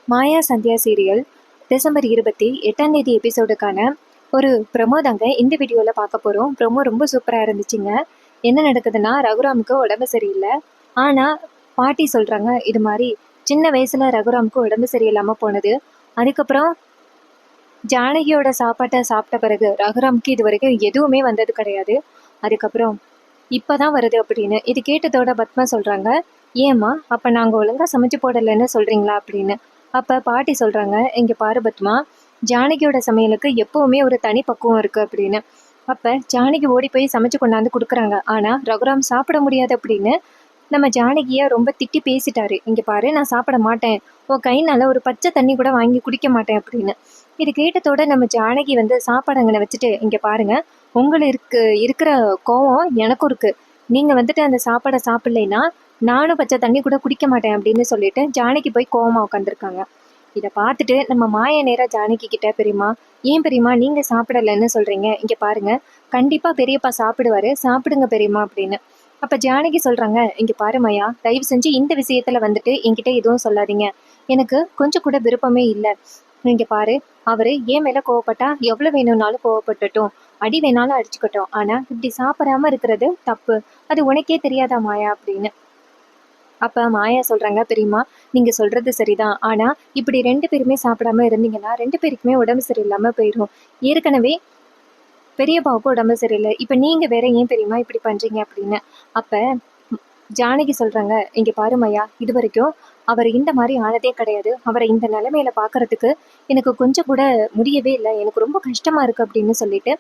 மாயா Sandhya serial December 28ஆம் தேதி எபிசோடுக்கான ஒரு promo தாங்க இந்த வீடியோவில் பார்க்க போகிறோம். ப்ரொமோ ரொம்ப சூப்பராக இருந்துச்சுங்க. என்ன நடக்குதுன்னா, ரகுராமுக்கு உடம்பு சரியில்லை. ஆனால் பாட்டி சொல்கிறாங்க, இது மாதிரி சின்ன வயசில் ரகுராமுக்கு உடம்பு சரியில்லாமல் போனது. அதுக்கப்புறம் ஜானகியோட சாப்பாட்டை சாப்பிட்ட பிறகு ரகுராமுக்கு இது வரைக்கும் எதுவுமே வந்தது கிடையாது. அதுக்கப்புறம் இப்போ தான் வருது அப்படின்னு. இது கேட்டதோட பத்மா சொல்கிறாங்க, ஏம்மா அப்போ நாங்கள் ஒழுங்காக சமைச்சு போடலைன்னு சொல்கிறீங்களா அப்படின்னு. அப்போ பாட்டி சொல்கிறாங்க, இங்கே பாரு பத்மா, ஜானகியோட சமையலுக்கு எப்போவுமே ஒரு தனி பக்குவம் இருக்குது அப்படின்னு. அப்போ ஜானகி ஓடி போய் சமைச்சு கொண்டாந்து கொடுக்குறாங்க. ஆனால் ரகுராம் சாப்பிட முடியாது அப்படின்னு நம்ம ஜானகியை ரொம்ப திட்டி பேசிட்டாரு. இங்கே பாரு, நான் சாப்பிட மாட்டேன், உன் கைனால ஒரு பச்சை தண்ணி கூட வாங்கி குடிக்க மாட்டேன் அப்படின்னு. இது கேட்டதோட நம்ம ஜானகி சாப்பாடு அங்கே வச்சுட்டு, இங்கே பாருங்க, உங்களுக்கு இருக்கிற கோவம் எனக்கும் இருக்கு. நீங்கள் அந்த சாப்பாடை சாப்பிட்லைன்னா நானும் பச்சை தண்ணி கூட குடிக்க மாட்டேன் அப்படின்னு சொல்லிட்டு ஜானகி போய் கோவமாக உட்காந்துருக்காங்க. இதை பார்த்துட்டு நம்ம மாய நேராக ஜானகி கிட்ட, பெரியம்மா ஏன் பெரியம்மா நீங்கள் சாப்பிடலைன்னு சொல்கிறீங்க? இங்கே பாருங்க, கண்டிப்பாக பெரியப்பா சாப்பிடுவாரு, சாப்பிடுங்க பெரியம்மா அப்படின்னு. அப்போ ஜானகி சொல்கிறாங்க, இங்கே பாரு மாயா, தயவு செஞ்சு இந்த விஷயத்தில் என்கிட்ட எதுவும் சொல்லாதீங்க. எனக்கு கொஞ்சம் கூட விருப்பமே இல்லை. இங்கே பாரு, அவர் ஏன் மேலே கோவப்பட்டா எவ்வளோ வேணும்னாலும் கோவப்பட்டுட்டும், அடி வேணாலும் அடிச்சுக்கட்டும், ஆனால் இப்படி சாப்பிடாம இருக்கிறது தப்பு. அது உனக்கே தெரியாதா மாயா அப்படின்னு. அப்போ மாயா சொல்கிறாங்க, பெரியம்மா நீங்கள் சொல்கிறது சரிதான், ஆனால் இப்படி 2 பேருமே சாப்பிடாம இருந்தீங்கன்னா 2 பேருக்குமே உடம்பு சரியில்லாமல் போயிடும். ஏற்கனவே பெரியப்பாவுக்கு உடம்பு சரியில்லை, இப்போ நீங்கள் வேற ஏன் பெரியம்மா இப்படி பண்ணுறீங்க அப்படின்னு. அப்போ ஜானகி சொல்கிறாங்க, இங்கே பாரு மாயா, இது வரைக்கும் அவர் இந்த மாதிரி ஆனதே கிடையாது. அவரை இந்த நிலைமையில பார்க்கறதுக்கு எனக்கு கொஞ்சம் கூட முடியவே இல்லை, எனக்கு ரொம்ப கஷ்டமாக இருக்குது அப்படின்னு சொல்லிட்டு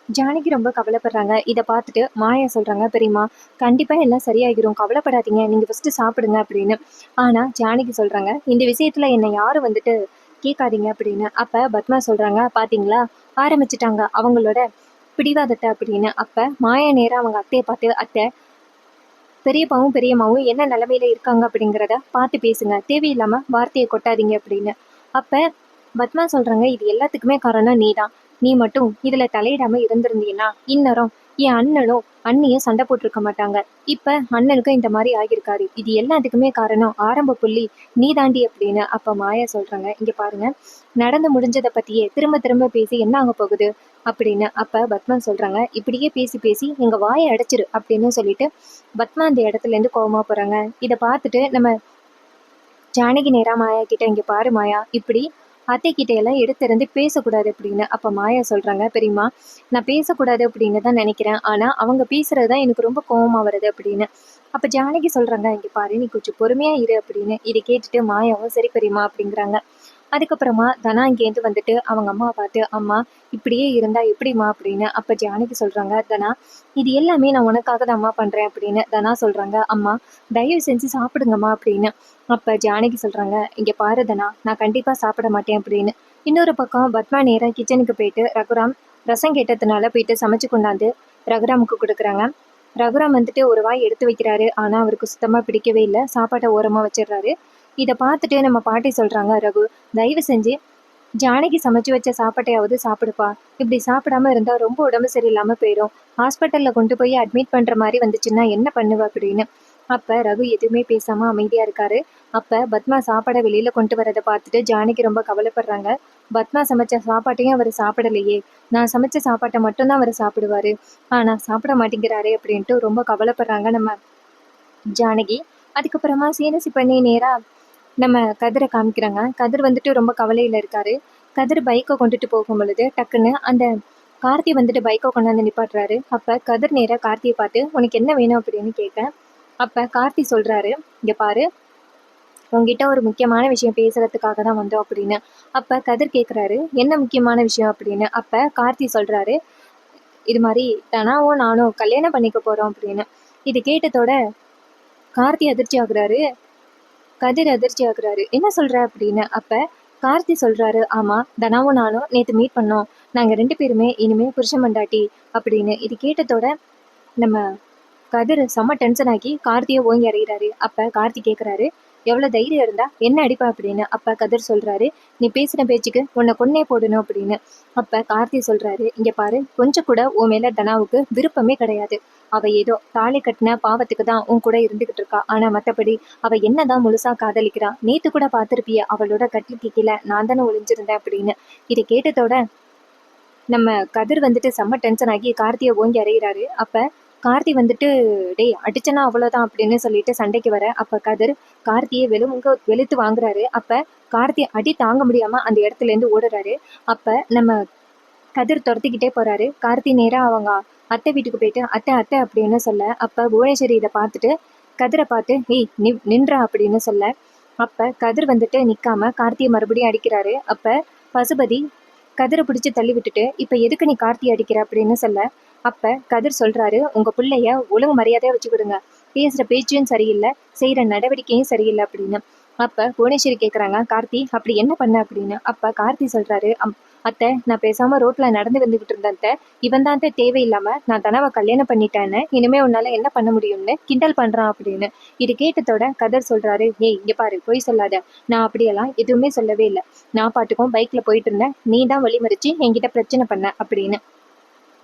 ஜானகி ரொம்ப கவலைப்படுறாங்க. இதை பார்த்துட்டு மாயா சொல்கிறாங்க, பெரியம்மா கண்டிப்பாக எல்லாம் சரியாகிடும், கவலைப்படாதீங்க, நீங்கள் ஃபஸ்ட்டு சாப்பிடுங்க அப்படின்னு. ஆனால் ஜானகி சொல்கிறாங்க, இந்த விஷயத்தில் என்னை யாரும் கேட்காதீங்க அப்படின்னு. அப்போ பத்மா சொல்கிறாங்க, பார்த்தீங்களா ஆரம்பிச்சிட்டாங்க அவங்களோட பிடிவாதத்தை அப்படின்னு. அப்போ மாயா நேரம் அவங்க அத்தையை பார்த்து, அத்தை பெரியப்பாவும் பெரியம்மாவும் என்ன நிலமையில இருக்காங்க அப்படிங்கிறத பார்த்து பேசுங்க, தேவையில்லாமல் வார்த்தையை கொட்டாதீங்க அப்படின்னு. அப்போ பத்மா சொல்கிறாங்க, இது எல்லாத்துக்குமே காரணம் நீ தான். நீ மட்டும் இதில் தலையிடாமல் இருந்திருந்தீங்கன்னா இந்நேரம் என் அண்ணனும் அண்ணியும் சண்டை போட்டிருக்க மாட்டாங்க. இப்போ அண்ணனுக்கும் இந்த மாதிரி ஆகியிருக்காரு. இது எல்லாத்துக்குமே காரணம் ஆரம்ப புள்ளி நீ தாண்டி அப்படின்னு. அப்போ மாயா சொல்கிறாங்க, இங்கே பாருங்க, நடந்து முடிஞ்சதை பற்றியே திரும்ப திரும்ப பேசி என்ன ஆக போகுது அப்படின்னு. அப்போ பத்மா சொல்கிறாங்க, இப்படியே பேசி பேசி எங்கள் வாயை அடைச்சிரு அப்படின்னு சொல்லிட்டு பத்மா அந்த இடத்துலேருந்து கோவமாக போகிறாங்க. இதை பார்த்துட்டு நம்ம ஜானகி நேரா மாயா கிட்ட, இங்கே பாரு மாயா, இப்படி அத்தை கிட்ட எல்லாம் எடுத்திருந்து பேசக்கூடாது அப்படின்னு. அப்போ மாயா சொல்கிறாங்க, பெரியம்மா நான் பேசக்கூடாது அப்படின்னு தான் நினைக்கிறேன், ஆனால் அவங்க பேசுறது தான் எனக்கு ரொம்ப கோவமாக வருது அப்படின்னு. அப்போ ஜானகி சொல்கிறாங்க, இங்கே பாரு, நீ கொஞ்சம் பொறுமையாக இரு அப்படின்னு. இதை கேட்டுட்டு மாயாவும் சரி பெரியம்மா அப்படிங்கிறாங்க. அதுக்கப்புறமா தனா இங்கேருந்து அவங்க அம்மாவை பார்த்து, அம்மா இப்படியே இருந்தா எப்படிம்மா அப்படின்னு. அப்போ ஜானகி சொல்கிறாங்க, தனா இது எல்லாமே நான் உனக்காக தான் அம்மா பண்ணுறேன் அப்படின்னு. தனா சொல்கிறாங்க, அம்மா தயவு செஞ்சு சாப்பிடுங்கம்மா அப்படின்னு. அப்போ ஜானகி சொல்கிறாங்க, இங்கே பாரு தனா, நான் கண்டிப்பாக சாப்பிட மாட்டேன் அப்படின்னு. இன்னொரு பக்கம் பத்மா நேராக கிச்சனுக்கு போயிட்டு ரகுராம் ரசம் கேட்டதுனால போயிட்டு சமைச்சு கொண்டாந்து ரகுராமுக்கு கொடுக்குறாங்க. ரகுராம் ஒரு வாய் எடுத்து வைக்கிறாரு, ஆனால் அவருக்கு சுத்தமாக பிடிக்கவே இல்லை, சாப்பாட்டை ஓரமாக வச்சிடுறாரு. இதை பார்த்துட்டு நம்ம பாட்டி சொல்கிறாங்க, ரகு தயவு செஞ்சு ஜானகி சமைச்சு வச்ச சாப்பாட்டையாவது சாப்பிடுப்பா, இப்படி சாப்பிடாம இருந்தால் ரொம்ப உடம்பு சரியில்லாமல் போயிடும், ஹாஸ்பிட்டலில் கொண்டு போய் அட்மிட் பண்ணுற மாதிரி வந்துச்சுன்னா என்ன பண்ணுவ அப்படின்னு. அப்போ ரகு எதுவுமே பேசாமல் அமைதியாக இருக்காரு. அப்போ பத்மா சாப்பாடை வெளியில் கொண்டு வரதை பார்த்துட்டு ஜானகி ரொம்ப கவலைப்படுறாங்க. பத்மா சமைச்ச சாப்பாட்டையும் அவர் சாப்பிடலையே, நான் சமைச்ச சாப்பாட்டை மட்டும்தான் அவர் சாப்பிடுவார், ஆனால் சாப்பிட மாட்டேங்கிறாரே அப்படின்ட்டு ரொம்ப கவலைப்படுறாங்க நம்ம ஜானகி. அதுக்கப்புறமா சீனசி பண்ணி நேராக நம்ம கதிரை காமிக்கிறாங்க. கதிர் ரொம்ப கவலையில் இருக்காரு. கதிர் பைக்கை கொண்டுட்டு போகும் பொழுது டக்குன்னு அந்த கார்த்தி பைக்கை கொண்டாந்து நிப்பாட்டுறாரு. அப்போ கதிர் நேராக கார்த்தியை பார்த்து, உனக்கு என்ன வேணும் அப்படின்னு கேட்க, அப்போ கார்த்தி சொல்கிறாரு, இங்கே பாரு, உங்ககிட்ட ஒரு முக்கியமான விஷயம் பேசுறதுக்காக தான் வந்தோம் அப்படின்னு. அப்போ கதிர் கேட்குறாரு, என்ன முக்கியமான விஷயம் அப்படின்னு. அப்போ கார்த்தி சொல்கிறாரு, இது மாதிரி தனாவும் நானும் கல்யாணம் பண்ணிக்க போகிறோம் அப்படின்னு. இது கேட்டதோட கார்த்தி அதிர்ச்சி ஆகுறாரு, கதிர் அதிர்ச்சி ஆகுறாரு, என்ன சொல்ற அப்படின்னு. அப்ப கார்த்தி சொல்றாரு, ஆமா தனாவும் நானும் நேற்று மீட் பண்ணோம், நாங்க 2 பேருமே இனிமே புருஷன் மண்டாட்டி அப்படின்னு. இது கேட்டதோட நம்ம கதிர் செம்ம டென்ஷன் ஆகி கார்த்தியை ஓங்கி அறிகிறாரு. அப்ப கார்த்தி கேட்குறாரு, எவ்வளவு தைரியம் இருந்தா என்ன அடிப்பா அப்படின்னு. அப்ப கதிர் சொல்றாரு, நீ பேசின பேச்சுக்கு உன்னை கொன்னே போடணும் அப்படின்னு. அப்ப கார்த்தி சொல்றாரு, இங்க பாரு, கொஞ்சம் கூட உன் மேல தனாவுக்கு விருப்பமே கிடையாது. அவ ஏதோ தாலி கட்டின பாவத்துக்கு தான் உன் கூட இருந்துகிட்டு இருக்கா. ஆனா மத்தபடி அவ என்னதான் முழுசா காதலிக்கிறா. நேத்து கூட பாத்திருப்பிய, அவளோட கட்டிலுக்கு கீழே நான் தானே ஒளிஞ்சிருந்தேன் அப்படின்னு. இதை கேட்டதோட நம்ம கதிர் வந்துட்டு செம்ம டென்ஷன் ஆகி கார்த்தியை ஓங்கி அறையிறாரு. அப்ப கார்த்தி வந்துட்டு, டேய் அடிச்சனா அவ்வளவுதான் அப்படின்னு சொல்லிட்டு சண்டைக்கு வர, அப்ப கதிர் கார்த்தியை வெளுத்து வாங்குறாரு. அப்ப கார்த்தி அடி தாங்க முடியாம அந்த இடத்துல இருந்து ஓடுறாரு. அப்ப நம்ம கதிர் துரத்திக்கிட்டே போறாரு. கார்த்தி நேரா அவங்க அத்தை வீட்டுக்கு போயிட்டு அத்தை அத்தை அப்படின்னு சொல்ல, அப்ப புவனேஸ்வரி இதை பார்த்துட்டு கதிரை பார்த்து, ஏய் நின்றா அப்படின்னு சொல்ல, அப்ப கதிர் வந்துட்டு நிக்காம கார்த்தியை மறுபடியும் அடிக்கிறாரு. அப்ப பசுபதி கதிரை பிடிச்சி தள்ளி விட்டுட்டு, இப்ப எதுக்கு நீ கார்த்தியை அடிக்கிற அப்படின்னு சொல்ல, அப்ப கதிர் சொல்றாரு, உங்க பிள்ளைய ஒழுங்கு மரியாதையா வச்சுக்கிடுங்க. பேசுற பேச்சும் சரியில்லை, செய்யற நடவடிக்கையும் சரியில்லை அப்படின்னு. அப்ப புவனேஸ்வரி கேக்குறாங்க, கார்த்தி அப்படி என்ன பண்ண அப்படின்னு. அப்ப கார்த்தி சொல்றாரு, அத்தை நான் பேசாம ரோட்ல நடந்து வந்துகிட்டு இருந்தேன். இவன் தான் தேவையில்லாம நான் தனவை கல்யாணம் பண்ணிட்டேன்னு, இனிமே உன்னால என்ன பண்ண முடியும்னு கிண்டல் பண்றான் அப்படின்னு. இது கேட்டதோட கதிர் சொல்றாரு, ஏய் இங்க பாரு, பொய் சொல்லாத, நான் அப்படியெல்லாம் எதுவுமே சொல்லவே இல்லை. நான் பாட்டுக்கும் பைக்ல போயிட்டு இருந்தேன், நீ தான் வழிமறிச்சு என்கிட்ட பிரச்சனை பண்ண அப்படின்னு.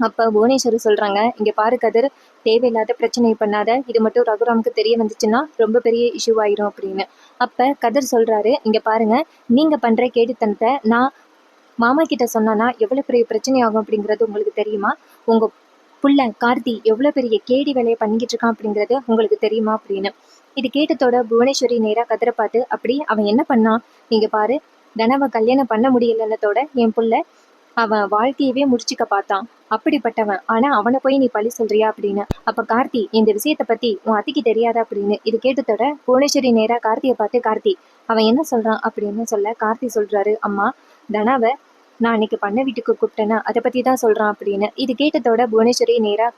அப்ப புவனேஸ்வரி சொல்றாங்க, இங்க பாரு கதிர், தேவையில்லாத பிரச்சனை பண்ணாத, இது மட்டும் ரகுராமுக்கு தெரிய வந்துச்சுன்னா ரொம்ப பெரிய இஷ்யூ ஆயிரும் அப்படின்னு. அப்ப கதிர் சொல்றாரு, இங்க பாருங்க, நீங்க பண்ற கேடுத்தனத்தை நான் மாமா கிட்ட சொன்னா எவ்வளவு பெரிய பிரச்சனை ஆகும் அப்படிங்கிறது உங்களுக்கு தெரியுமா? உங்க புள்ள கார்த்தி எவ்வளவு பெரிய கேடி வேலையை பண்ணிக்கிட்டு இருக்கான் அப்படிங்கிறது உங்களுக்கு தெரியுமா அப்படின்னு. இது கேட்டதோட புவனேஸ்வரி நேரா கதிரை பார்த்து, அப்படி அவன் என்ன பண்ணான்? நீங்க பாரு, தனவை கல்யாணம் பண்ண முடியலன்னதோட என் புள்ள அவன் வாழ்க்கையவே முடிச்சுக்க பார்த்தான். அப்படிப்பட்டவன், ஆனா அவனை போய் நீ பழி சொல்றியா அப்படின்னு. அப்ப கார்த்தி, இந்த விஷயத்த பத்தி உன் அத்திக்கு தெரியாதா அப்படின்னு. இது கேட்டதோட புவனேஸ்வரி நேரா கார்த்தியை பார்த்து, கார்த்தி அவன் என்ன சொல்றான் அப்படின்னு சொல்ல, கார்த்தி சொல்றாரு, அம்மா தனாவை நான் அன்னைக்கு பண்ண வீட்டுக்கு கூப்பிட்டேன்னா அதை பத்தி தான் சொல்றான் அப்படின்னு. இது கேட்டதோட புவனேஸ்வரி நேரா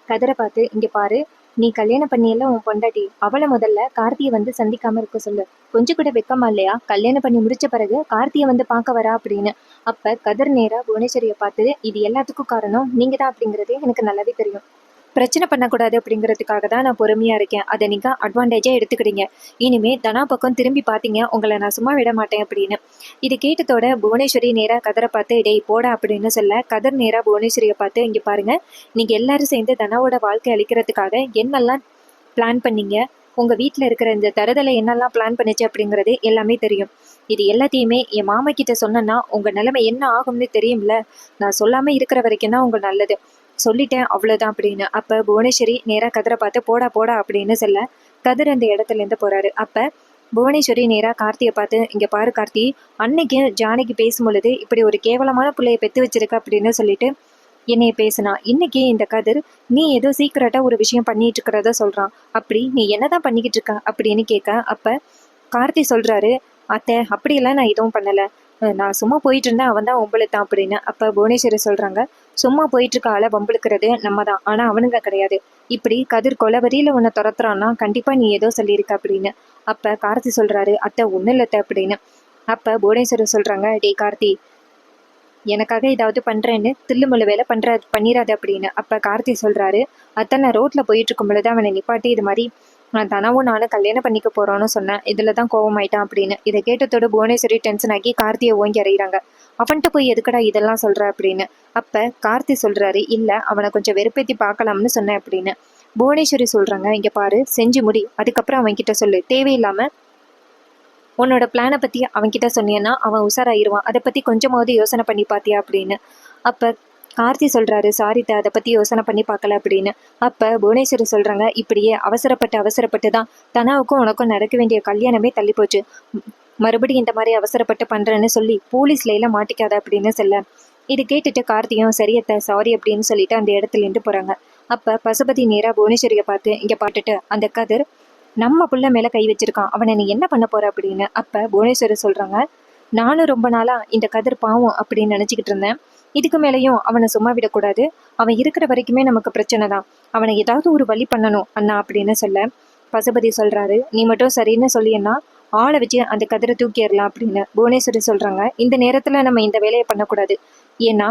கதிரை பார்த்து, இங்க பாரு, நீ கல்யாணம் பண்ணியெல்லாம் உன் பொண்டாட்டி, அவளை முதல்ல கார்த்தியை வந்து சந்திக்காம இருக்க சொல்லு. கொஞ்சம் கூட வெக்கமா இல்லையா? கல்யாணம் பண்ணி முடிச்ச பிறகு கார்த்தியை வந்து பார்க்க வரா அப்படின்னு. அப்ப கதிர் நேரா புவனேஸ்வரியை பார்த்து, இது எல்லாத்துக்கும் காரணம் நீங்க தான் அப்படிங்கிறது எனக்கு நல்லாவே தெரியும். பிரச்சனை பண்ணக்கூடாது அப்படிங்கிறதுக்காக தான் நான் பொறுமையா இருக்கேன். அதை நீங்க அட்வான்டேஜா எடுத்துக்கிட்டீங்க. இனிமே தனா பக்கம் திரும்பி பார்த்தீங்க, உங்களை நான் சும்மா விட மாட்டேன் அப்படின்னு. இது கேட்டதோட புவனேஸ்வரி நேரா கதிரை பார்த்து, டேய் போடா அப்படின்னு சொல்ல, கதிர் நேரா புவனேஸ்வரியை பார்த்து, இங்க பாருங்க, நீங்க எல்லாரும் சேர்ந்து தனாவோட வாழ்க்கை அளிக்கிறதுக்காக என்னெல்லாம் பிளான் பண்ணீங்க, உங்க வீட்டில் இருக்கிற இந்த தருதலை என்னெல்லாம் பிளான் பண்ணிச்சு அப்படிங்கிறது எல்லாமே தெரியும். இது எல்லாத்தையுமே என் மாமா கிட்ட சொன்னேன்னா உங்க நிலைமை என்ன ஆகும்னு தெரியும்ல. நான் சொல்லாம இருக்கிற வரைக்கும் தான் உங்க நல்லது. சொல்லிட்டேன் அவ்வளவுதான் அப்படின்னு. அப்ப புவனேஸ்வரி நேரா கதிரை பார்த்து, போடா போடா அப்படின்னு சொல்ல, கதிர் அந்த இடத்துல இருந்து போறாரு. அப்ப புவனேஸ்வரி நேரா கார்த்தியை பார்த்து, இங்க பாரு கார்த்தி, அன்னைக்கு ஜானகி பேசும் பொழுது இப்படி ஒரு கேவலமான பிள்ளைய பெத்து வச்சிருக்க அப்படின்னு சொல்லிட்டு என்னைய பேசினா, இன்னைக்கு இந்த கதிர் நீ ஏதோ சீக்கிரட்டா ஒரு விஷயம் பண்ணிட்டு இருக்கிறத சொல்றான். அப்படி நீ என்னதான் பண்ணிக்கிட்டு இருக்க அப்படின்னு கேட்க, அப்ப கார்த்தி சொல்றாரு, அத்தை அப்படியெல்லாம் நான் எதுவும் பண்ணல, நான் சும்மா போயிட்டு இருந்தேன், அவன் தான் வம்பளுத்தான் அப்படின்னு. அப்ப புவனேஸ்வரி சொல்றாங்க, சும்மா போயிட்டு இருக்க ஆளை வம்பளுக்கிறது நம்ம தான், ஆனா அவனுங்க கிடையாது. இப்படி கதிர் கொலவரியில உன்னை துரத்துறான்னா கண்டிப்பா நீ ஏதோ சொல்லியிருக்க அப்படின்னு. அப்ப கார்த்தி சொல்றாரு, அத்தை ஒண்ணு இல்லத்த அப்படின்னு. அப்ப புவனேஸ்வரி சொல்றாங்க, டே கார்த்தி, எனக்காக ஏதாவது பண்றேன்னு தில்லுமுள்ளு வேலை பண்ணிடாது அப்படின்னு. அப்ப கார்த்தி சொல்றாரு, அத்தனை ரோட்ல போயிட்டு இருக்கும் பொழுது அவனை நிப்பாட்டி இது மாதிரி நான் தனாவும் நானும் கல்யாணம் பண்ணிக்க போறோன்னு சொன்னேன், இதுலதான் கோவமாயிட்டான் அப்படின்னு. இதை கேட்டதோட புவனேஸ்வரி டென்ஷன் ஆகி கார்த்தியை ஓங்கி அறையிறாங்க. அவன்கிட்ட போய் எதுக்கடா இதெல்லாம் சொல்ற அப்படின்னு. அப்ப கார்த்தி சொல்றாரு, இல்ல அவனை கொஞ்சம் வெறுப்பேத்தி பார்க்கலாம்னு சொன்னேன் அப்படின்னு. புவனேஸ்வரி சொல்றாங்க, இங்க பாரு, செஞ்சு முடி, அதுக்கப்புறம் அவன் கிட்ட சொல்லு. தேவையில்லாம உன்னோட பிளானை பத்தி அவன்கிட்ட சொன்னீன்னா அவன் உஷாராயிருவான். அதை பத்தி கொஞ்சமாவது யோசனை பண்ணி பாத்தியா அப்படின்னு. அப்ப கார்த்தி சொல்றாரு, சாரித்த, அதை பத்தி யோசனை பண்ணி பார்க்கல அப்படின்னு. அப்ப புவனேஸ்வரி சொல்றாங்க, இப்படியே அவசரப்பட்டு தான் தனாவுக்கும் உனக்கும் நடக்க வேண்டிய கல்யாணமே தள்ளி போச்சு. மறுபடியும் இந்த மாதிரி அவசரப்பட்டு பண்றேன்னு சொல்லி போலீஸ்ல எல்லாம் மாட்டிக்காத அப்படின்னு சொல்ல, இது கேட்டுட்டு கார்த்தியும் சரியத்த சாரி அப்படின்னு சொல்லிட்டு அந்த இடத்துல இருந்து போறாங்க. அப்ப பசுபதி நேரா புவனேஸ்வரியை பார்த்து, இங்க பாட்டுட்டு அந்த கதிர் நம்ம புள்ள மேல கை வச்சிருக்கான், அவனை நீ என்ன பண்ண போற அப்படின்னு. அப்ப புவனேஸ்வரி சொல்றாங்க, நானும் ரொம்ப நாளா இந்த கதிர் பாவம் அப்படின்னு நினைச்சுக்கிட்டு இருந்தேன். இதுக்கு மேலேயும் அவனை சும்மா விடக்கூடாது, அவன் இருக்கிற வரைக்குமே நமக்கு பிரச்சனை தான், அவனை ஏதாவது ஒரு வழி பண்ணணும் அண்ணா அப்படின்னு சொல்ல, பசுபதி சொல்றாரு, நீ மட்டும் சரின்னு சொல்லியன்னா ஆளை வச்சு அந்த கதிரை தூக்கிடலாம் அப்படின்னு. புவனேஸ்வரி சொல்றாங்க, இந்த நேரத்துல நம்ம இந்த வேலையை பண்ணக்கூடாது, ஏன்னா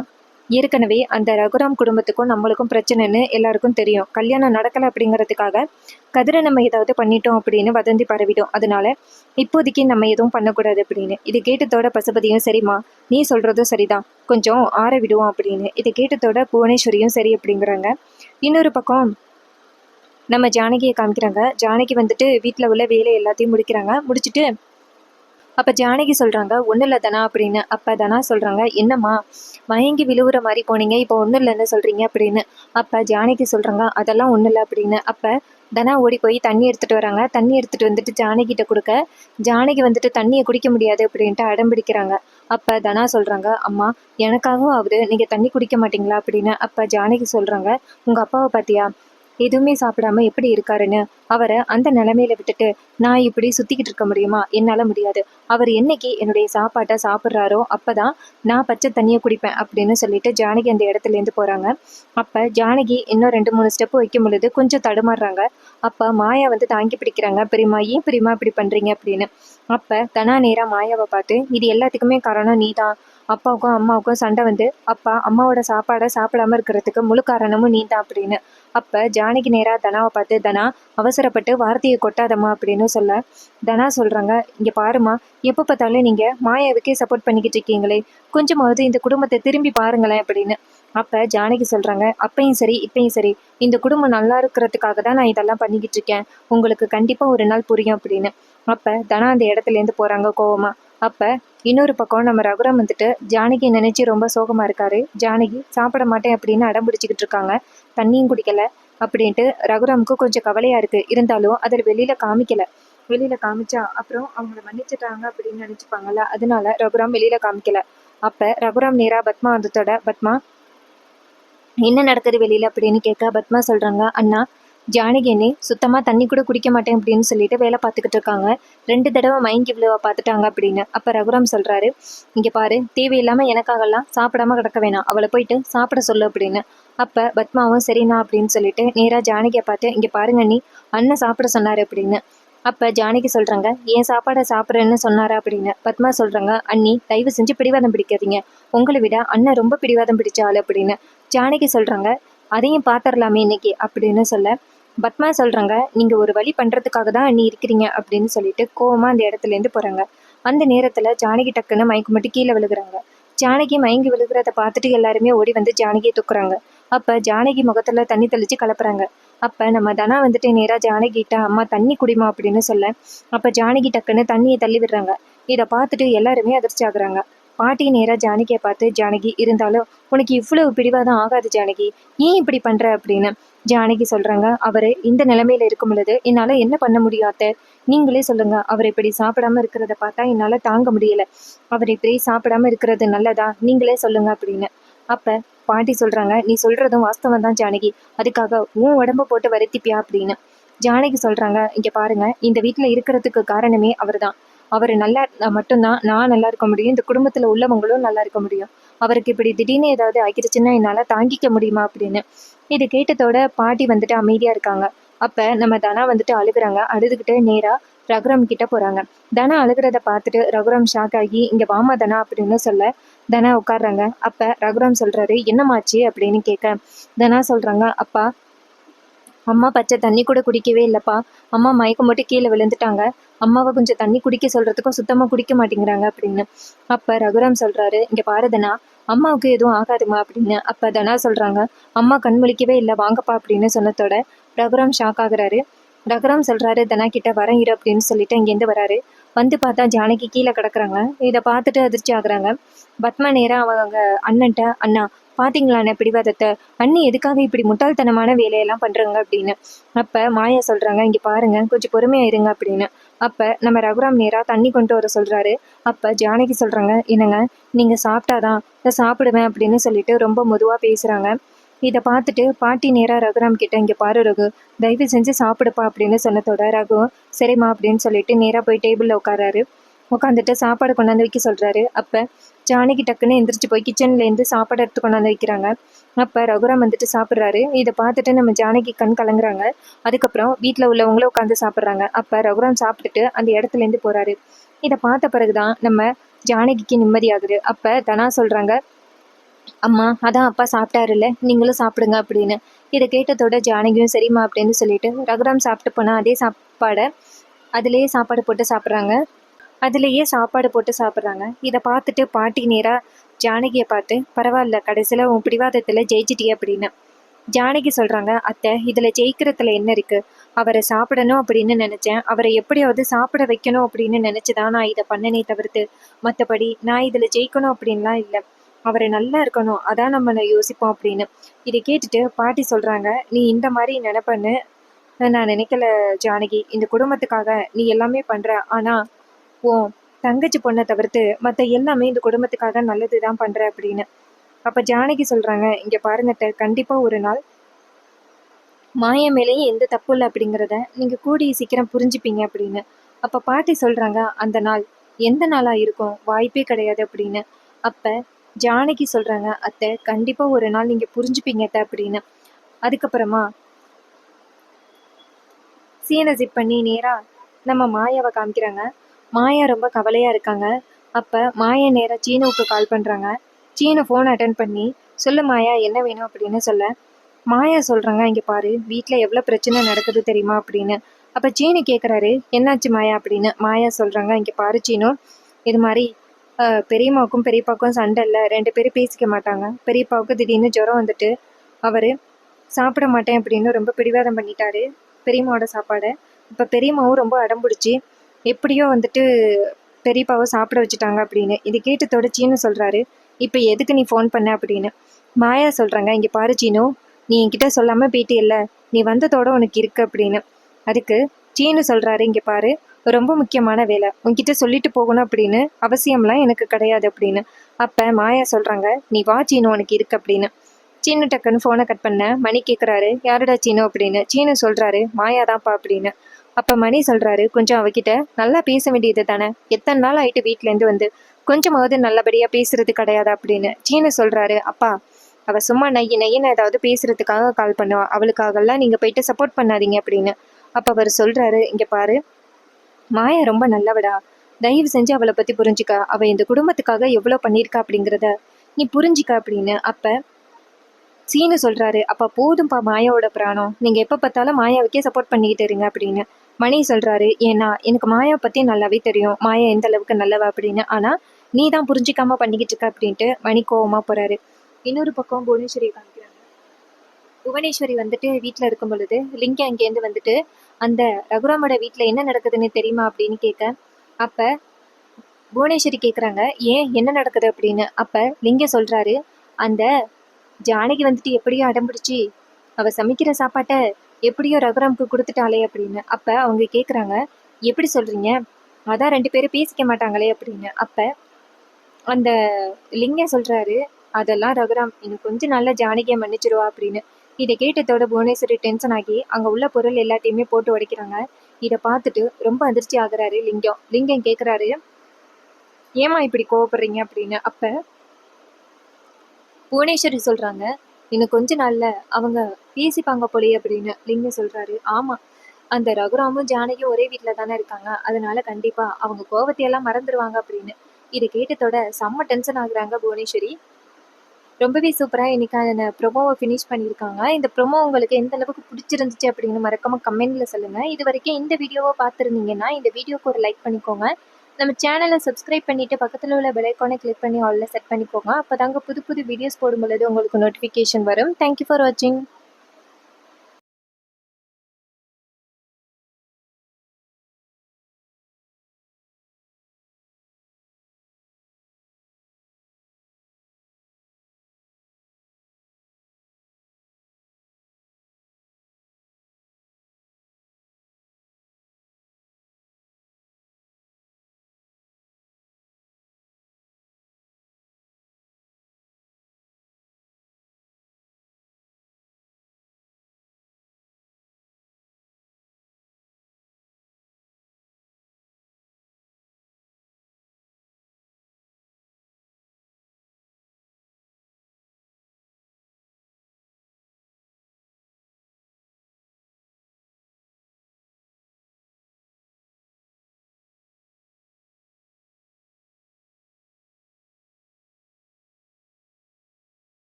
ஏற்கனவே அந்த ரகுராம் குடும்பத்துக்கும் நம்மளுக்கும் பிரச்சனைன்னு எல்லாருக்கும் தெரியும். கல்யாணம் நடக்கலை அப்படிங்கிறதுக்காக கதிரை நம்ம ஏதாவது பண்ணிட்டோம் அப்படின்னு வதந்தி பரவிடும். அதனால இப்போதைக்கு நம்ம எதுவும் பண்ணக்கூடாது அப்படின்னு. இது கேட்டதோட பசுபதியும் சரிம்மா, நீ சொல்றதும் சரிதான், கொஞ்சம் ஆற விடுவோம் அப்படின்னு. இதை கேட்டதோட புவனேஸ்வரியும் சரி அப்படிங்கிறாங்க. இன்னொரு பக்கம் நம்ம ஜானகியை காமிக்கிறாங்க. ஜானகி வந்துட்டு வீட்டில் உள்ள வேலை எல்லாத்தையும் முடிக்கிறாங்க. முடிச்சுட்டு அப்போ ஜானகி சொல்கிறாங்க ஒன்றும் இல்லை தனா அப்படின்னு. அப்போ தனா சொல்கிறாங்க என்னம்மா மயங்கி விழுவுற மாதிரி போனீங்க, இப்போ ஒன்றும் இல்லைன்னு சொல்கிறீங்க அப்படின்னு. அப்போ ஜானகி சொல்கிறாங்க அதெல்லாம் ஒன்றும் இல்லை அப்படின்னு. அப்போ தனா ஓடி போய் தண்ணி எடுத்துகிட்டு வராங்க. தண்ணி எடுத்துகிட்டு வந்துட்டு ஜானகிட்ட கொடுக்க ஜானகி வந்துட்டு தண்ணியை குடிக்க முடியாது அப்படின்ட்டு அடம் பிடிக்கிறாங்க. அப்போ தனா சொல்கிறாங்க அம்மா எனக்காகவும் ஆகுது, நீங்கள் தண்ணி குடிக்க மாட்டீங்களா அப்படின்னு. அப்போ ஜானகி சொல்கிறாங்க உங்கள் அப்பாவை பார்த்தியா எதுவுமே சாப்பிடாம எப்படி இருக்காருன்னு, அவரை அந்த நிலைமையில விட்டுட்டு நான் இப்படி சுத்திக்கிட்டு இருக்க முடியுமா? என்னால முடியாது. அவர் என்னைக்கு என்னுடைய சாப்பாட்டை சாப்பிட்றாரோ அப்பதான் நான் பச்சை தண்ணியை குடிப்பேன் அப்படின்னு சொல்லிட்டு ஜானகி அந்த இடத்துல இருந்து போறாங்க. அப்ப ஜானகி இன்னும் 2-3 ஸ்டெப் வைக்கும் பொழுது கொஞ்சம் தடுமாறுறாங்க. அப்ப மாயா வந்து தாங்கி பிடிக்கிறாங்க. பெரியம்மா ஏன் பெரியம்மா இப்படி பண்றீங்க அப்படின்னு. அப்ப தனா நேரா மாயாவை பார்த்து இது எல்லாத்துக்குமே காரணம் நீதான். அப்பாவுக்கும் அம்மாவுக்கும் சண்டை வந்து அப்பா அம்மாவோட சாப்பாடை சாப்பிடாம இருக்கிறதுக்கு முழு காரணமும் நீதான் அப்படின்னு. அப்ப ஜானகி நேரா தனாவை பார்த்து தனா அவசரப்பட்டு வார்த்தையை கொட்டாதம்மா அப்படின்னு சொல்ல தனா சொல்றாங்க இங்க பாருமா, எப்ப பார்த்தாலும் நீங்க மாயாவுக்கே சப்போர்ட் பண்ணிக்கிட்டு இருக்கீங்களே, கொஞ்சமாவது இந்த குடும்பத்தை திரும்பி பாருங்களேன் அப்படின்னு. அப்ப ஜானகி சொல்றாங்க அப்பையும் சரி இப்பையும் சரி இந்த குடும்பம் நல்லா இருக்கிறதுக்காக தான் நான் இதெல்லாம் பண்ணிக்கிட்டு இருக்கேன், உங்களுக்கு கண்டிப்பா ஒரு நாள் புரியும் அப்படின்னு. அப்ப தனா அந்த இடத்துல இருந்து போறாங்க கோவமா. அப்ப இன்னொரு பக்கம் நம்ம ரகுராம் வந்துட்டு ஜானகி நினைச்சு ரொம்ப சோகமா இருக்காரு. ஜானகி சாப்பிட மாட்டேன் அப்படின்னு அடம் பிடிச்சிக்கிட்டு இருக்காங்க. தண்ணியும் குடிக்கல அப்படின்ட்டு ரகுராமுக்கு கொஞ்சம் கவலையா இருக்கு. இருந்தாலும் அதில் வெளியில காமிக்கல. வெளியில காமிச்சா அப்புறம் அவங்கள மன்னிச்சிட்டாங்க அப்படின்னு நினைச்சுப்பாங்கல்ல, அதனால ரகுராம் வெளியில காமிக்கல. அப்ப ரகுராம் நேரா பத்மா வந்ததோட பத்மா என்ன நடக்குது வெளியில அப்படின்னு கேட்க பத்மா சொல்றாங்க அண்ணா ஜானகி அண்ணி சுத்தமா தண்ணி கூட குடிக்க மாட்டேன் அப்படின்னு சொல்லிட்டு வேலை பார்த்துக்கிட்டு இருக்காங்க. 2 தடவை மயங்கி விழுவ பார்த்துட்டாங்க அப்படின்னு. அப்ப ரகுராம் சொல்றாரு இங்க பாரு, தேவையில்லாம எனக்காகலாம் சாப்பிடாம கிடக்க வேணாம், அவளை போயிட்டு சாப்பிட சொல்லு அப்படின்னு. அப்ப பத்மாவும் சரிண்ணா அப்படின்னு சொல்லிட்டு நேரா ஜானகியை பார்த்து இங்க பாருங்க அண்ணி, அண்ணன் சாப்பிட சொன்னாரு அப்படின்னு. அப்ப ஜானகி சொல்றாங்க என் சாப்பாடை சாப்பிட்றேன்னு சொன்னாரா அப்படின்னு. பத்மா சொல்றாங்க அண்ணி தயவு செஞ்சு பிடிவாதம் பிடிக்காதீங்க, உங்களை விட அண்ணன் ரொம்ப பிடிவாதம் பிடிச்ச ஆளு அப்படின்னு. ஜானகி சொல்றாங்க அதையும் பாத்திரலாமே இன்னைக்கு அப்படின்னு சொல்ல பத்மா சொல்றாங்க நீங்க ஒரு வழி பண்றதுக்காக தான் அண்ணி இருக்கிறீங்க அப்படின்னு சொல்லிட்டு கோவமா அந்த இடத்துல இருந்து போறாங்க. அந்த நேரத்துல ஜானகி டக்குன்னு மயக்கம் மட்டும் கீழே விழுகுறாங்க. ஜானகி மயங்கி விழுகிறத பார்த்துட்டு எல்லாருமே ஓடி வந்து ஜானகியை தூக்குறாங்க. அப்ப ஜானகி முகத்துல தண்ணி தெளிச்சு கலப்புறாங்க. அப்ப நம்ம தனா வந்துட்டு நேரா ஜானகிட்ட அம்மா தண்ணி குடிமா அப்படின்னு சொல்ல அப்ப ஜானகி டக்குன்னு தண்ணியை தள்ளி விடுறாங்க. இதை பார்த்துட்டு எல்லாருமே அதிர்ச்சி ஆகுறாங்க. பாட்டி நேரா ஜானகியை பார்த்து ஜானகி இருந்தாலும் உனக்கு இவ்வளவு பிடிவாதம் ஆகாது ஜானகி, ஏன் இப்படி பண்ற அப்படின்னு. ஜானகி சொல்றாங்க அவரு இந்த நிலைமையில இருக்கும் பொழுது என்னால என்ன பண்ண முடியும் அத்தை, நீங்களே சொல்லுங்க, அவர் இப்படி சாப்பிடாம இருக்கிறத பார்த்தா என்னால தாங்க முடியல, அவர் இப்படி சாப்பிடாம இருக்கிறது நல்லதா, நீங்களே சொல்லுங்க அப்படின்னு. அப்ப பாட்டி சொல்றாங்க நீ சொல்றதும் வாஸ்தவம் தான் ஜானகி, அதுக்காக உன் உடம்ப போட்டு வருத்திப்பியா அப்படின்னு. ஜானகி சொல்றாங்க இங்க பாருங்க, இந்த வீட்டுல இருக்கிறதுக்கு காரணமே அவர்தான், அவர் நல்லா இருந்தா மட்டும்தான் நான் நல்லா இருக்க முடியும், இந்த குடும்பத்துல உள்ளவங்களும் நல்லா இருக்க முடியும், அவருக்கு இப்படி திடீர்னு ஏதாவது ஆகிடுச்சுன்னா என்னால தாங்கிக்க முடியுமா அப்படின்னு. இது கேட்டதோட பாட்டி வந்துட்டு அமைதியா இருக்காங்க. அப்ப நம்ம தனா வந்துட்டு அழுகுறாங்க. அழுதுகிட்டு நேரா ரகுராம் கிட்ட போறாங்க. தனா அழுகுறத பார்த்துட்டு ரகுராம் ஷாக் ஆகி இங்க வாமா தனா அப்படின்னு சொல்ல தனா உட்காடுறாங்க. அப்ப ரகுராம் சொல்றாரு என்னமாச்சு அப்படின்னு கேட்க தனா சொல்றாங்க அப்பா அம்மா பச்சை தண்ணி கூட குடிக்கவே இல்லைப்பா, அம்மா மயக்கம் போட்டு கீழே விழுந்துட்டாங்க, அம்மாவை கொஞ்சம் தண்ணி குடிக்க சொல்றதுக்கும் சுத்தமா குடிக்க மாட்டேங்கிறாங்க அப்படின்னு. அப்ப ரகுராம் சொல்றாரு இங்க பாரு தனா, அம்மாவுக்கு எதுவும் ஆகாதுமா அப்படின்னு. அப்ப தனா சொல்றாங்க அம்மா கண் முழிக்கவே இல்லை வாங்கப்பா அப்படின்னு சொன்னதோட ரகுராம் ஷாக் ஆகுறாரு. ரகுராம் சொல்றாரு தனா கிட்ட வரேன் இரு அப்படின்னு சொல்லிட்டு இங்கேருந்து வராரு. வந்து பார்த்தா ஜானகி கீழே கிடக்குறாங்க. இதை பார்த்துட்டு அதிர்ச்சி ஆகுறாங்க. பத்மா நேரா அவங்க அண்ணன்ட்ட அண்ணா பாத்தீங்களாண்ணே பிடிவாதத்தை, அண்ணி எதுக்காக இப்படி முட்டாள்தனமான வேலையெல்லாம் பண்றாங்க அப்படின்னு. அப்ப மாயா சொல்றாங்க இங்க பாருங்க கொஞ்சம் பொறுமையா இருங்க அப்படின்னு. அப்ப நம்ம ரகுராம் நேரா தண்ணி கொண்டு வர சொல்றாரு. அப்ப ஜானகி சொல்றாங்க என்னங்க நீங்க சாப்பிட்டாதான் நான் சாப்பிடுவேன் அப்படின்னு சொல்லிட்டு ரொம்ப மெதுவா பேசுறாங்க. இதை பார்த்துட்டு பாட்டி நேரா ரகுராம் கிட்ட இங்க பாரு ரகு, தயவு செஞ்சு சாப்பிடுப்பா அப்படின்னு சொன்னதோட ரகு சரிம்மா அப்படின்னு சொல்லிட்டு நேரா போய் டேபிள்ல உட்காராரு. உட்காந்துட்டு சாப்பாடு கொண்டாந்து வைக்க சொல்றாரு. அப்ப ஜானகி டக்குன்னு எந்திரிச்சு போய் கிச்சன்ல இருந்து சாப்பாடு எடுத்து கொண்டாந்து வைக்கிறாங்க. அப்ப ரகுராம் வந்துட்டு சாப்பிட்றாரு. இதை பார்த்துட்டு நம்ம ஜானகி கண் கலங்குறாங்க. அதுக்கப்புறம் வீட்டுல உள்ளவங்களும் உட்காந்து சாப்பிட்றாங்க. அப்ப ரகுராம் சாப்பிட்டுட்டு அந்த இடத்துல இருந்து போறாரு. இதை பார்த்த பிறகுதான் நம்ம ஜானகிக்கு நிம்மதியாகுது. அப்ப தனா சொல்றாங்க அம்மா அதான் அப்பா சாப்பிட்டாருல்ல, நீங்களும் சாப்பிடுங்க அப்படின்னு. இதை கேட்டதோட ஜானகியும் சரிம்மா அப்படின்னு சொல்லிட்டு ரகுராம் சாப்பிட்டு போனால் அதே சாப்பாடை அதுலேயே சாப்பாடு போட்டு சாப்பிட்றாங்க. இதை பார்த்துட்டு பாட்டி நேராக ஜானகியை பார்த்து, பரவாயில்ல கடைசியில் உன் பிடிவாதத்தில் ஜெயிச்சிட்டியே அப்படின்னு. ஜானகி சொல்கிறாங்க, அத்தை இதில் ஜெயிக்கிறதுல என்ன இருக்குது? அவரை சாப்பிடணும் அப்படின்னு நினச்சேன். அவரை எப்படியாவது சாப்பிட வைக்கணும் அப்படின்னு நினச்சி தான் நான் இதை பண்ணனே தவிர்த்து, மற்றபடி நான் இதில் ஜெயிக்கணும் அப்படின்லாம் இல்லை. அவரை நல்லா இருக்கணும், அதான் நம்ம யோசிப்போம் அப்படின்னு. இதை கேட்டுட்டு பாட்டி சொல்கிறாங்க, நீ இந்த மாதிரி நினைப்பன்னு நான் நினைக்கல ஜானகி. இந்த குடும்பத்துக்காக நீ எல்லாமே பண்ணுற, ஆனால் ஓ தங்கச்சி பொண்ணை தவிர்த்து மற்ற எல்லாமே இந்த குடும்பத்துக்காக நல்லது தான் பண்ணுற அப்படின்னு. அப்போ ஜானகி சொல்கிறாங்க, இங்கே பாருங்கட்ட, கண்டிப்பாக ஒரு நாள் மாயா மேலேயும் எந்த தப்பு இல்லை அப்படிங்கிறத நீங்கள் கூடிய சீக்கிரம் புரிஞ்சுப்பீங்க அப்படின்னு. அப்போ பாட்டி சொல்கிறாங்க, அந்த நாள் எந்த நாளாக இருக்கும்? வாய்ப்பே கிடையாது அப்படின்னு. அப்போ ஜானகி சொல்கிறாங்க, அத்தை கண்டிப்பாக ஒரு நாள் நீங்கள் புரிஞ்சுப்பீங்க அத்தை அப்படின்னு. அதுக்கப்புறமா சீனை ஜிப் பண்ணி நேராக நம்ம மாயாவை காமிக்கிறாங்க. மாயா ரொம்ப கவலையாக இருக்காங்க. அப்போ மாயா நேராக சீனுவுக்கு கால் பண்ணுறாங்க. சீனு ஃபோன் அட்டன் பண்ணி, சொல்லு மாயா என்ன வேணும் அப்படின்னு சொல்ல, மாயா சொல்கிறாங்க, இங்கே பாரு வீட்டில் எவ்வளோ பிரச்சனை நடக்குது தெரியுமா அப்படின்னு. அப்போ சீனு கேட்குறாரு, என்னாச்சு மாயா அப்படின்னு. மாயா சொல்கிறாங்க, இங்கே பாரு சீனு, இது மாதிரி பெரியம்மாவுக்கும் பெரியப்பாவுக்கும் சண்டை இல்லை, 2 பேரும் பேசிக்க மாட்டாங்க. பெரியப்பாவுக்கு திடீர்னு ஜுரம் வந்துட்டு அவர் சாப்பிட மாட்டேன் அப்படின்னு ரொம்ப பிடிவாதம் பண்ணிட்டாரு பெரியம்மாவோட சாப்பாடை. இப்போ பெரியம்மாவும் ரொம்ப அடம்பிடிச்சி எப்படியோ வந்துட்டு பெரியப்பாவை சாப்பிட வச்சுட்டாங்க அப்படின்னு. இது கேட்டதோட சீனு சொல்கிறாரு, இப்போ எதுக்கு நீ ஃபோன் பண்ண அப்படின்னு. மாயா சொல்கிறாங்க, இங்கே பாரு சீனு, நீ என்கிட்ட சொல்லாமல் போயிட்டு இல்லை, நீ வந்ததோட உனக்கு இருக்கு அப்படின்னு. அதுக்கு சீனு சொல்கிறாரு, இங்கே பாரு ரொம்ப முக்கியமான வேலை, உன்கிட்ட சொல்லிட்டு போகணும் அப்படின்னு அவசியம்லாம் எனக்கு கிடையாது அப்படின்னு. அப்போ மாயா சொல்கிறாங்க, நீ வா சீனு உனக்கு இருக்கு அப்படின்னு. சீனு டக்குன்னு ஃபோனை கட் பண்ண மணி கேட்குறாரு, யாருடா சீனு அப்படின்னு. சீனு சொல்கிறாரு, மாயாதான்ப்பா அப்படின்னு. அப்போ மணி சொல்கிறாரு, கொஞ்சம் அவகிட்ட நல்லா பேச வேண்டியது தானே, எத்தனை நாள் ஆயிட்டு வீட்டிலேருந்து வந்து கொஞ்சமாவது நல்லபடியாக பேசுறது கிடையாது அப்படின்னு. சீனு சொல்கிறாரு, அப்பா அவள் சும்மா நையின்னு ஏதாவது பேசுறதுக்காக கால் பண்ணுவா, அவளுக்காகலாம் நீங்கள் போயிட்டு சப்போர்ட் பண்ணாதீங்க அப்படின்னு. அப்போ அவர் சொல்கிறாரு, இங்கே பாரு மாயா ரொம்ப நல்லவடா, தயவு செஞ்சு அவளை பற்றி புரிஞ்சுக்க, அவள் இந்த குடும்பத்துக்காக எவ்வளோ பண்ணியிருக்கா அப்படிங்கிறத நீ புரிஞ்சிக்க அப்படின்னு. அப்போ சீனு சொல்கிறாரு, அப்போ போதும்ப்பா மாயாவோட பிராணம், நீங்கள் எப்போ பார்த்தாலும் மாயாவுக்கே சப்போர்ட் பண்ணிக்கிட்டு இருங்க அப்படின்னு. மணி சொல்கிறாரு, ஏன்னா எனக்கு மாயாவை பற்றி நல்லாவே தெரியும், மாயா எந்த அளவுக்கு நல்லவ அப்படின்னு, ஆனால் நீ தான் புரிஞ்சிக்காம பண்ணிக்கிட்டு இருக்க அப்படின்ட்டு மணி கோவமாக போகிறாரு. இன்னொரு பக்கம் புவனேஸ்வரி காமிக்கிறாங்க. புவனேஸ்வரி வந்துட்டு வீட்டில் இருக்கும் பொழுது லிங்கம் அங்கேருந்து வந்துட்டு, அந்த ரகுராமோட வீட்டில் என்ன நடக்குதுன்னு தெரியுமா அப்படின்னு கேட்க, அப்போ புவனேஸ்வரி கேட்குறாங்க, ஏன் என்ன நடக்குது அப்படின்னு. அப்போ லிங்கம் சொல்கிறாரு, அந்த ஜானகி வந்துட்டு எப்படியோ அடம்பிடிச்சி அவள் சமைக்கிற சாப்பாட்டை எப்படியோ ரகுராமுக்கு கொடுத்துட்டாளே அப்படின்னு. அப்போ அவங்க கேட்குறாங்க, எப்படி சொல்கிறீங்க, அதான் 2 பேரும் பேசிக்க மாட்டாங்களே அப்படின்னு. அப்போ அந்த லிங்கம் சொல்கிறாரு, அதெல்லாம் ரகுராம் இன்னும் கொஞ்சம் நல்ல ஜானகியை மன்னிச்சிருவா அப்படின்னு. இதை கேட்டதோட புவனேஸ்வரி டென்ஷன் ஆகி அங்கே உள்ள பொருள் எல்லாத்தையுமே போட்டு உடைக்கிறாங்க. இதை பார்த்துட்டு ரொம்ப அதிர்ச்சி ஆகுறாரு லிங்கம். லிங்கம் கேட்குறாரு, ஏமா இப்படி கோவப்படுறீங்க அப்படின்னு. அப்போ புவனேஸ்வரி சொல்கிறாங்க, இன்னும் கொஞ்ச நாளில் அவங்க பேசிப்பாங்க போலே அப்படின்னு. லிங்கம் சொல்கிறாரு, ஆமாம் அந்த ரகுராமும் ஜானகியும் ஒரே வீட்டில் தானே இருக்காங்க, அதனால கண்டிப்பாக அவங்க கோவத்தையெல்லாம் மறந்துடுவாங்க அப்படின்னு. இதை கேட்டதோட செம்ம டென்ஷன் ஆகுறாங்க புவனேஸ்வரி. ரொம்பவே சூப்பராக இன்னைக்கான ப்ரொமோவை ஃபினிஷ் பண்ணியிருக்காங்க. இந்த ப்ரொமோ உங்களுக்கு எந்த அளவுக்கு பிடிச்சிருந்துச்சு அப்படின்னு மறக்காம கமெண்ட்டில் சொல்லுங்கள். இது வரைக்கும் இந்த வீடியோவை பார்த்துருந்தீங்கன்னா இந்த வீடியோக்கு ஒரு லைக் பண்ணிக்கோங்க. நம்ம சேனலை சப்ஸ்கிரைப் பண்ணிவிட்டு பக்கத்தில் உள்ள பெல் ஐக்கானை கிளிக் பண்ணி ஆல்ல செட் பண்ணிக்கோங்க. அப்போ தாங்க புது புது வீடியோஸ் போடும் பொழுது உங்களுக்கு நோட்டிஃபிகேஷன் வரும். தேங்க்யூ ஃபார் வாட்சிங்.